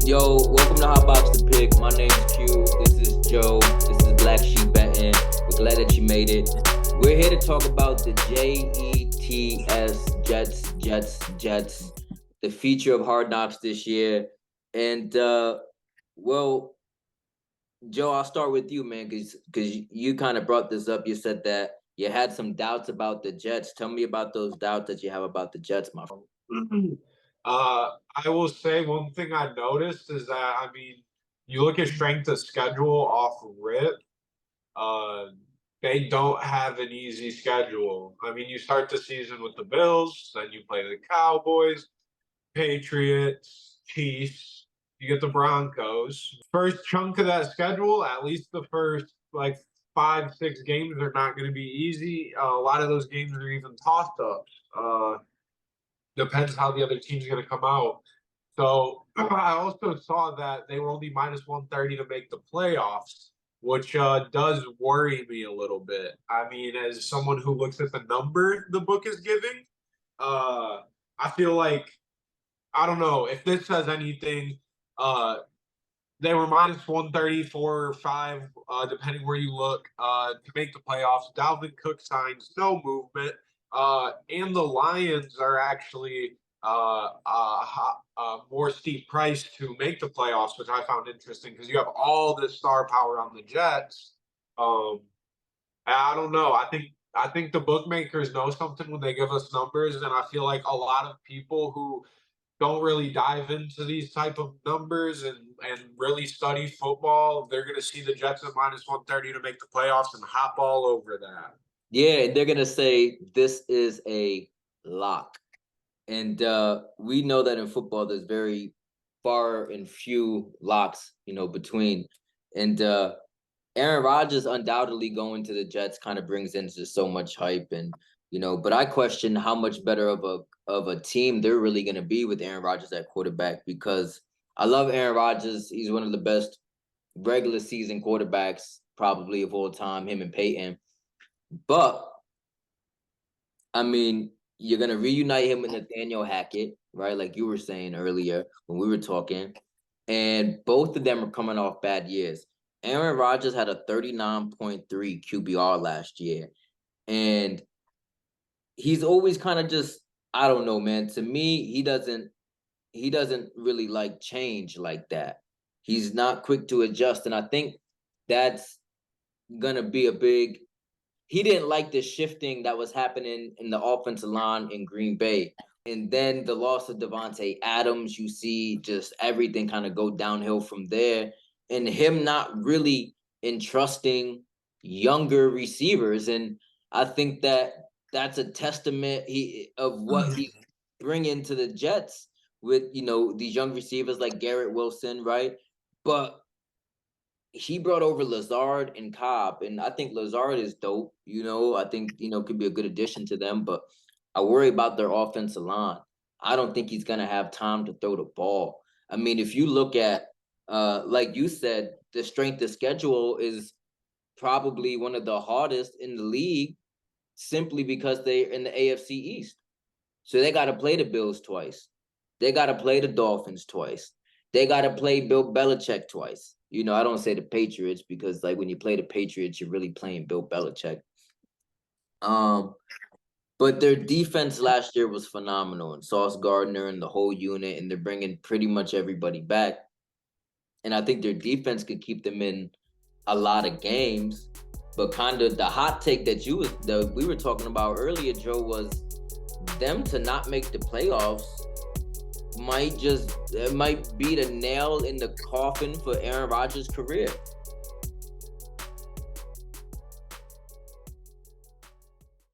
Yo, welcome to Hot Box to Pick. My name's Q. This is Joe. This is Black Sheep Betting. We're glad that you made it. We're here to talk about the Jets, the feature of Hard Knocks this year. And, well, Joe, I'll start with you, man, because you kind of brought this up. You said that you had some doubts about the Jets. Tell me about those doubts that you have about the Jets, my friend. I will say one thing I noticed is that, you look at strength of schedule off rip, they don't have an easy schedule. You start the season with the Bills, then you play the Cowboys, Patriots, Chiefs, you get the Broncos. First chunk of that schedule, at least the first like 5-6 games are not going to be easy. A lot of those games are even toss-ups. Depends how the other team's going to come out. So I also saw that they were only minus 130 to make the playoffs, which does worry me a little bit. As someone who looks at the number the book is giving, I feel like, I don't know, if this says anything, they were minus 134 or 5, depending where you look, to make the playoffs. Dalvin Cook signs no movement. And the Lions are actually more steep price to make the playoffs, which I found interesting because you have all this star power on the Jets. I don't know. I think the bookmakers know something when they give us numbers, and I feel like a lot of people who don't really dive into these type of numbers and really study football, they're going to see the Jets at minus 130 to make the playoffs and hop all over that. Yeah, they're going to say this is a lock. And we know that in football, there's very far and few locks, between. And Aaron Rodgers undoubtedly going to the Jets kind of brings in just so much hype. And, but I question how much better of a team they're really going to be with Aaron Rodgers at quarterback, because I love Aaron Rodgers. He's one of the best regular season quarterbacks probably of all time, him and Peyton. But, you're going to reunite him with Nathaniel Hackett, right? Like you were saying earlier when we were talking. And both of them are coming off bad years. Aaron Rodgers had a 39.3 QBR last year. And he's always kind of just, I don't know, man. To me, he doesn't really like change like that. He's not quick to adjust. And I think that's going to be a big... He didn't like the shifting that was happening in the offensive line in Green Bay. And then the loss of Devontae Adams, you see just everything kind of go downhill from there. And him not really entrusting younger receivers. And I think that that's a testament of what he's bringing to the Jets with, these young receivers like Garrett Wilson, right? But he brought over Lazard and Cobb, and I think Lazard is dope. I think, could be a good addition to them, but I worry about their offensive line. I don't think he's going to have time to throw the ball. If you look at, like you said, the strength of schedule is probably one of the hardest in the league simply because they're in the AFC East. So they got to play the Bills twice. They got to play the Dolphins twice. They got to play Bill Belichick twice. I don't say the Patriots because, like, when you play the Patriots, you're really playing Bill Belichick. But their defense last year was phenomenal, and Sauce Gardner and the whole unit, and they're bringing pretty much everybody back. And I think their defense could keep them in a lot of games. But kind of the hot take that we were talking about earlier, Joe, was them to not make the playoffs might be the nail in the coffin for Aaron Rodgers' career.